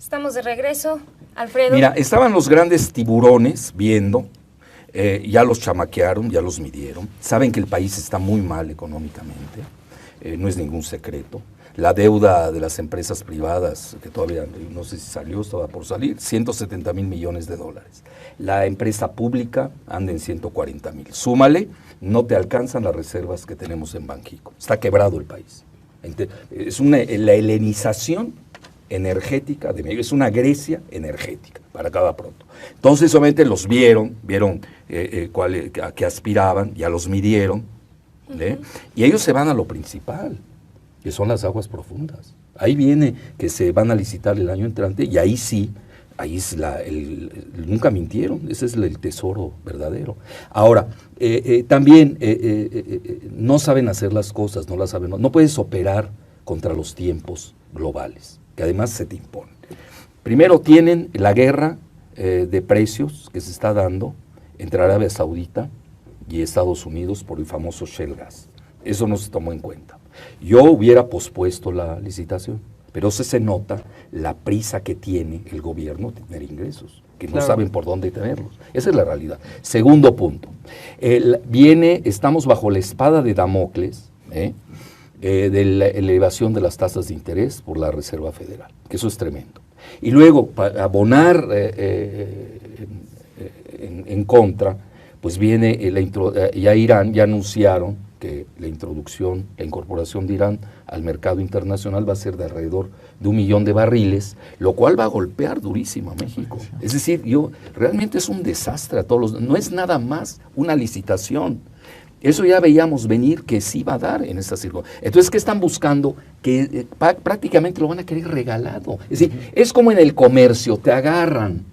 Estamos de regreso, Alfredo. Mira, estaban los grandes tiburones viendo, ya los chamaquearon, ya los midieron, saben que el país está muy mal económicamente, no es ningún secreto. La deuda de las empresas privadas, que todavía no sé si salió, estaba por salir, 170,000 millones de dólares. La empresa pública anda en 140,000. Súmale, no te alcanzan las reservas que tenemos en Banxico. Está quebrado el país. Es la helenización energética de México, es una Grecia energética, para acabar pronto. Entonces, obviamente los vieron a qué aspiraban, ya los midieron, y ellos se van a lo principal, que son las aguas profundas. Ahí viene que se van a licitar el año entrante, y ahí sí, nunca mintieron, ese es el tesoro verdadero. Ahora, también no saben hacer las cosas, no las saben, no puedes operar contra los tiempos globales, que además se te imponen. Primero tienen la guerra de precios que se está dando entre Arabia Saudita y Estados Unidos por el famoso Shale Gas. Eso no se tomó en cuenta. Yo hubiera pospuesto la licitación, pero se nota la prisa que tiene el gobierno de tener ingresos, que no saben por dónde tenerlos. Esa es la realidad. Segundo punto, estamos bajo la espada de Damocles, de la elevación de las tasas de interés por la Reserva Federal, que eso es tremendo. Y luego, para abonar en contra, pues viene ya Irán, ya anunciaron que la incorporación de Irán al mercado internacional va a ser de alrededor de 1 millón de barriles, lo cual va a golpear durísimo a México. Es decir, realmente es un desastre a todos no es nada más una licitación. Eso ya veíamos venir que sí va a dar en esta circunstancia. Entonces, ¿qué están buscando? Que prácticamente lo van a querer regalado. Es decir, es como en el comercio, te agarran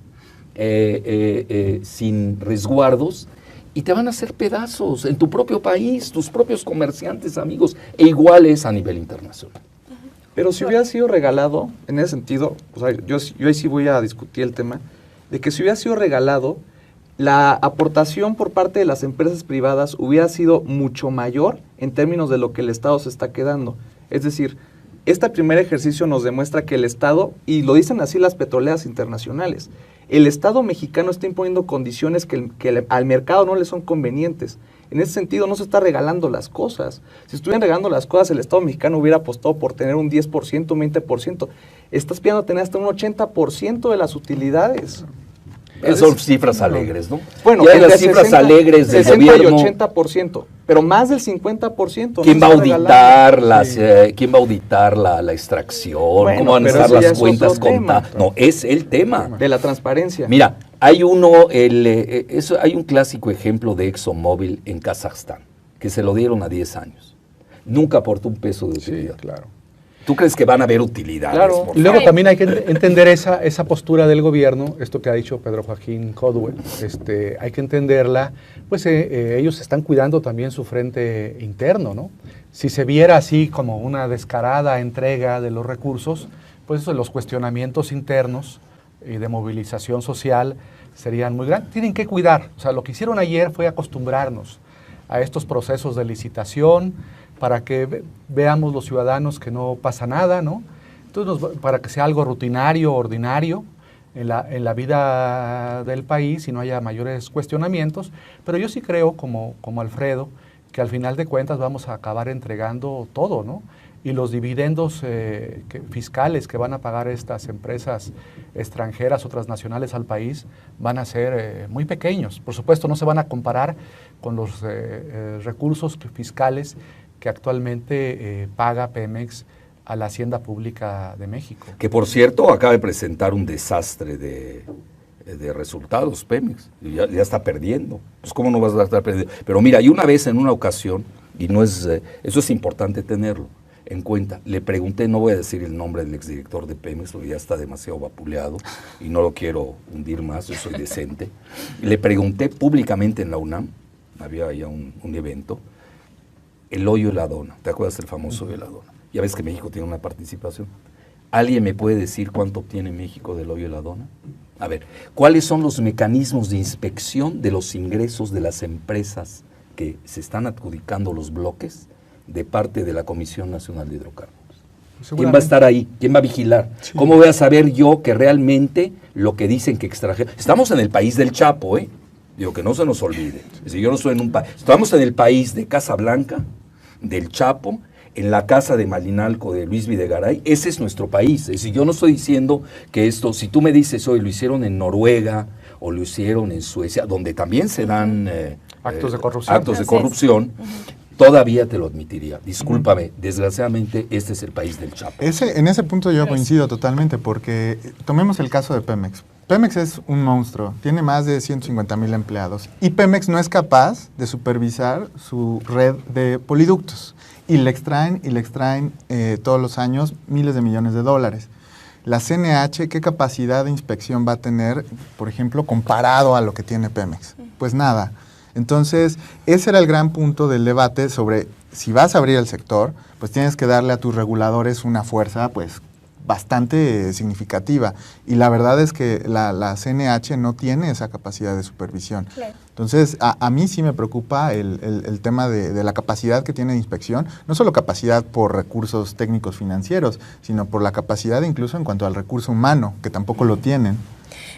sin resguardos y te van a hacer pedazos en tu propio país, tus propios comerciantes, amigos, e iguales a nivel internacional. Pero si hubiera sido regalado, en ese sentido, o sea, yo ahí sí voy a discutir el tema, de que si hubiera sido regalado, la aportación por parte de las empresas privadas hubiera sido mucho mayor en términos de lo que el Estado se está quedando. Es decir, este primer ejercicio nos demuestra que el Estado, y lo dicen así las petroleras internacionales, el Estado mexicano está imponiendo condiciones que al mercado no le son convenientes. En ese sentido no se está regalando las cosas. Si estuvieran regalando las cosas, el Estado mexicano hubiera apostado por tener un 10%, un 20%. Estás pidiendo tener hasta un 80% de las utilidades. Son cifras alegres, ¿no? Bueno, ya las cifras alegres del 60 gobierno. y 80%, pero más del 50%. ¿Quién va a auditar quién va a auditar la extracción? Bueno, ¿cómo van a estar las cuentas contadas? No, es el tema. De la transparencia. Mira, hay hay un clásico ejemplo de ExxonMobil en Kazajstán, que se lo dieron a 10 años. Nunca aportó un peso de utilidad. Sí, claro. ¿Tú crees que van a haber utilidades? Claro. Y luego también hay que entender esa postura del gobierno, esto que ha dicho Pedro Joaquín Codwell, hay que entenderla, pues ellos están cuidando también su frente interno, ¿no? Si se viera así como una descarada entrega de los recursos, pues los cuestionamientos internos y de movilización social serían muy grandes. Tienen que cuidar, o sea, lo que hicieron ayer fue acostumbrarnos a estos procesos de licitación, para que veamos los ciudadanos que no pasa nada, ¿no? Entonces, para que sea algo rutinario, ordinario en la vida del país y no haya mayores cuestionamientos. Pero yo sí creo, como Alfredo, que al final de cuentas vamos a acabar entregando todo, ¿no? Y los dividendos fiscales que van a pagar estas empresas extranjeras o transnacionales al país van a ser muy pequeños. Por supuesto, no se van a comparar con los recursos fiscales que actualmente paga Pemex a la Hacienda Pública de México. Que por cierto acaba de presentar un desastre de resultados Pemex, ya está perdiendo. Pues cómo no vas a estar perdiendo. Pero mira, y una vez en una ocasión, y eso es importante tenerlo en cuenta, le pregunté, no voy a decir el nombre del exdirector de Pemex, porque ya está demasiado vapuleado y no lo quiero hundir más, yo soy decente. Le pregunté públicamente en la UNAM, había ya un evento, el hoyo y la dona. ¿Te acuerdas del famoso hoyo y la dona? Ya ves que México tiene una participación. ¿Alguien me puede decir cuánto obtiene México del hoyo y la dona? A ver, ¿cuáles son los mecanismos de inspección de los ingresos de las empresas que se están adjudicando los bloques de parte de la Comisión Nacional de Hidrocarburos? ¿Quién va a estar ahí? ¿Quién va a vigilar? Sí. ¿Cómo voy a saber yo que realmente lo que dicen que extrajeron? Estamos en el país del Chapo, ¿eh? Digo, que no se nos olvide. Es decir, yo no estoy en un país. Estamos en el país de Casablanca, del Chapo, en la casa de Malinalco de Luis Videgaray. Ese es nuestro país. Es decir, yo no estoy diciendo que esto, si tú me dices hoy, lo hicieron en Noruega o lo hicieron en Suecia, donde también se dan Actos de corrupción. actos de Así es. corrupción, todavía te lo admitiría. Discúlpame, desgraciadamente este es el país del Chapo. En ese punto yo coincido totalmente, porque tomemos el caso de Pemex. Pemex es un monstruo, tiene más de 150,000 empleados y Pemex no es capaz de supervisar su red de poliductos y le extraen todos los años miles de millones de dólares. La CNH, ¿qué capacidad de inspección va a tener, por ejemplo, comparado a lo que tiene Pemex? Pues nada. Entonces, ese era el gran punto del debate sobre si vas a abrir el sector, pues tienes que darle a tus reguladores una fuerza, pues, bastante significativa. Y la verdad es que la CNH no tiene esa capacidad de supervisión. Claro. Entonces, a mí sí me preocupa el tema de la capacidad que tiene de inspección, no solo capacidad por recursos técnicos financieros, sino por la capacidad incluso en cuanto al recurso humano, que tampoco lo tienen.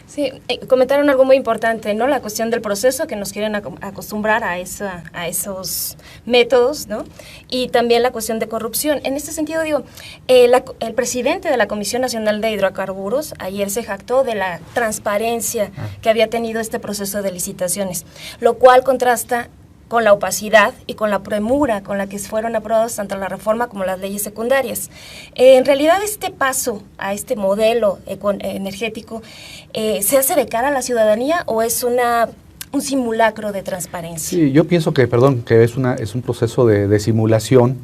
Sí, comentaron algo muy importante, ¿no? La cuestión del proceso, que nos quieren acostumbrar a esos métodos, ¿no? Y también la cuestión de corrupción. En este sentido, digo, el presidente de la Comisión Nacional de Hidrocarburos ayer se jactó de la transparencia que había tenido este proceso de licitaciones, lo cual contrasta con la opacidad y con la premura con la que fueron aprobadas tanto la reforma como las leyes secundarias. En realidad, este paso a este modelo energético ¿se hace de cara a la ciudadanía o es un simulacro de transparencia? Sí, yo pienso que es un proceso de simulación.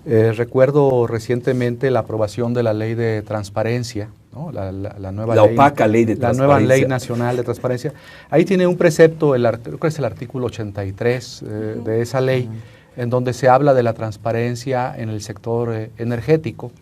Recuerdo recientemente la aprobación de la ley de transparencia, ¿no? la nueva La ley, opaca ley de la transparencia. nueva ley nacional de transparencia. Ahí tiene un precepto, creo que es el artículo 83 de esa ley, en donde se habla de la transparencia en el sector energético,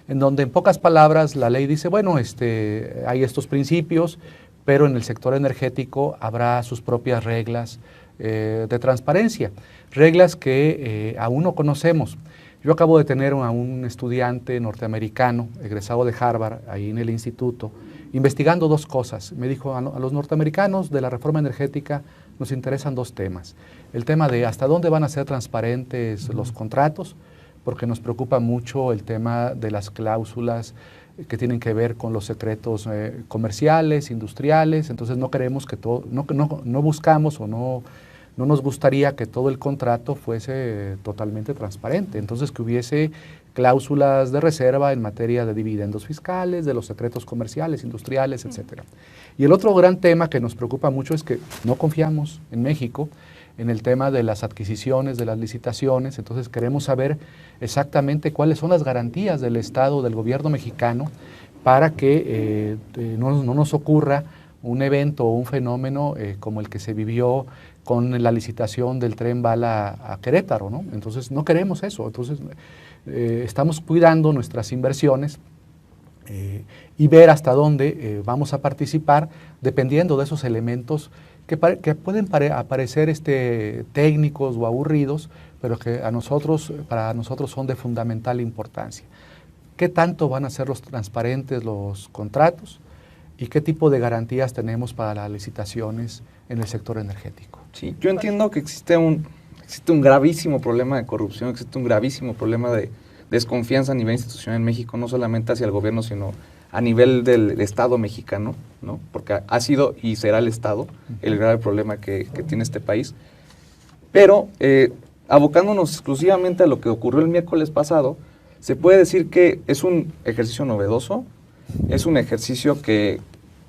en donde en pocas palabras la ley dice, bueno, hay estos principios, pero en el sector energético habrá sus propias reglas de transparencia, reglas que aún no conocemos. Yo acabo de tener a un estudiante norteamericano, egresado de Harvard, ahí en el instituto, investigando dos cosas. Me dijo, a los norteamericanos de la reforma energética nos interesan dos temas. El tema de hasta dónde van a ser transparentes los contratos, porque nos preocupa mucho el tema de las cláusulas que tienen que ver con los secretos comerciales, industriales. Entonces no queremos que todo, no buscamos o no nos gustaría que todo el contrato fuese totalmente transparente. Entonces que hubiese cláusulas de reserva en materia de dividendos fiscales, de los secretos comerciales, industriales, etcétera. Y el otro gran tema que nos preocupa mucho es que no confiamos en México en el tema de las adquisiciones, de las licitaciones. Entonces queremos saber exactamente cuáles son las garantías del Estado, del gobierno mexicano, para que no nos ocurra un evento o un fenómeno como el que se vivió con la licitación del tren bala a Querétaro, ¿no? Entonces no queremos eso. Entonces estamos cuidando nuestras inversiones y ver hasta dónde vamos a participar dependiendo de esos elementos que pueden aparecer técnicos o aburridos, pero que para nosotros son de fundamental importancia. ¿Qué tanto van a ser los transparentes los contratos? ¿Y qué tipo de garantías tenemos para las licitaciones en el sector energético? Sí, yo entiendo que existe un gravísimo problema de corrupción, existe un gravísimo problema de desconfianza a nivel institucional en México, no solamente hacia el gobierno, sino a nivel del Estado mexicano, ¿no? Porque ha sido y será el Estado el grave problema que tiene este país. Pero abocándonos exclusivamente a lo que ocurrió el miércoles pasado, se puede decir que es un ejercicio novedoso, es un ejercicio que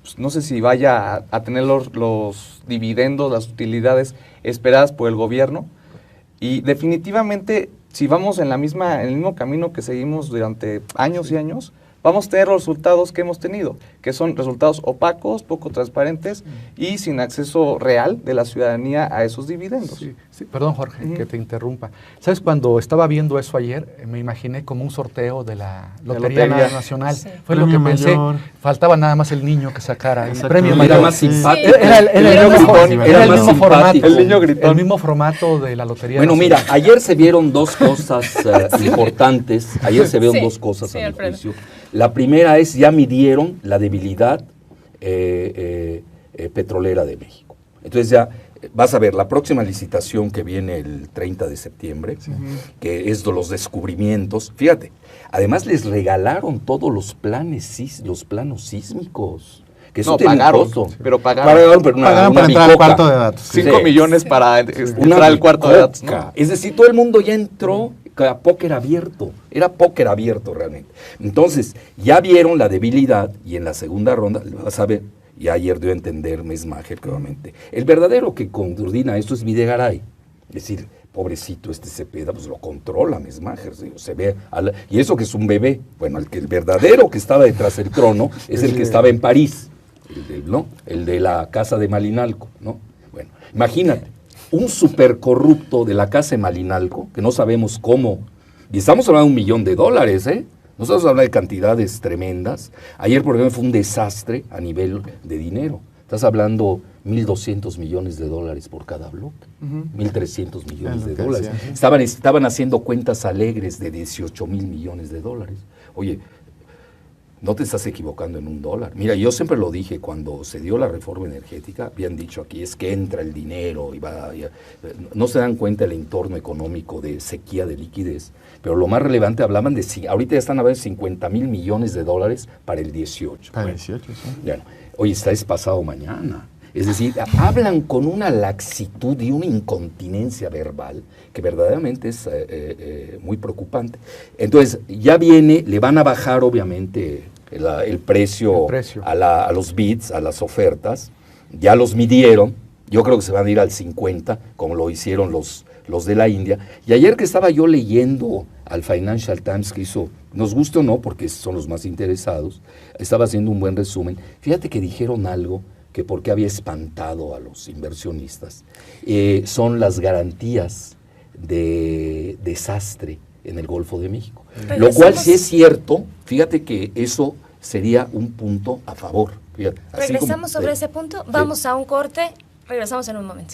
pues, no sé si vaya a tener los dividendos, las utilidades esperadas por el gobierno. Y definitivamente, si vamos en el mismo camino que seguimos durante años y años, vamos a tener los resultados que hemos tenido, que son resultados opacos, poco transparentes y sin acceso real de la ciudadanía a esos dividendos. Sí, sí, perdón, Jorge, que te interrumpa. ¿Sabes? Cuando estaba viendo eso ayer, me imaginé como un sorteo de la Lotería Nacional. Sí. Fue lo que Premio pensé. mayor. Faltaba nada más el niño que sacara el Exacto. premio Era mayor. más simpático. Era el mismo Era más mismo formato. simpático. El niño gritón. El mismo formato de la Lotería Bueno, Nacional. mira, ayer se vieron dos cosas importantes. Ayer se vieron Sí, dos cosas sí, a mi Alfredo. juicio. La primera es, ya midieron la debilidad petrolera de México. Entonces ya vas a ver la próxima licitación que viene el 30 de septiembre, que es de los descubrimientos. Fíjate, además les regalaron todos los planos sísmicos. Que eso No, tiene un pagaron, costo. pero pagaron. Pero Pagaron para entrar al bicoca. cuarto de datos. 5 Sí. millones para entrar Una al cuarto de datos, bicoca. ¿no? Es decir, todo el mundo ya entró a póker abierto. Era póker abierto realmente. Entonces, ya vieron la debilidad y en la segunda ronda, vas a ver, y ayer dio a entender Mesmacher claramente, el verdadero que coordina esto es Videgaray. Es decir, pobrecito este Cepeda, pues lo controla Mesmacher, ¿sí? Se ve y eso que es un bebé. Bueno, el verdadero que estaba detrás del trono es el que estaba en París. ¿No? El de la casa de Malinalco, ¿no? Bueno, imagínate, un supercorrupto de la casa de Malinalco, que no sabemos cómo, y estamos hablando de $1 millón, ¿eh? No estamos hablando de cantidades tremendas. Ayer, por ejemplo, fue un desastre a nivel de dinero. Estás hablando $1.200 millones por cada bloque, 1.300 millones de dólares. Estaban haciendo cuentas alegres de $18,000 millones. Oye, no te estás equivocando en $1. Mira, yo siempre lo dije, cuando se dio la reforma energética, habían dicho aquí, es que entra el dinero y va... no se dan cuenta el entorno económico de sequía de liquidez, pero lo más relevante, hablaban de... Ahorita ya están hablando de $50,000 millones para el 18. Para el Bueno, 18, sí. bueno, oye, es pasado mañana. Es decir, hablan con una laxitud y una incontinencia verbal que verdaderamente es muy preocupante. Entonces, ya viene, le van a bajar obviamente el precio, a los bids, a las ofertas. Ya los midieron, yo creo que se van a ir al 50, como lo hicieron los de la India. Y ayer que estaba yo leyendo al Financial Times, que hizo, nos gusta o no, porque son los más interesados, estaba haciendo un buen resumen. Fíjate que dijeron algo que porque había espantado a los inversionistas, son las garantías de desastre en el Golfo de México. Lo cual, si es cierto, fíjate que eso sería un punto a favor. Fíjate, Regresamos sobre ese punto, vamos a un corte, regresamos en un momento.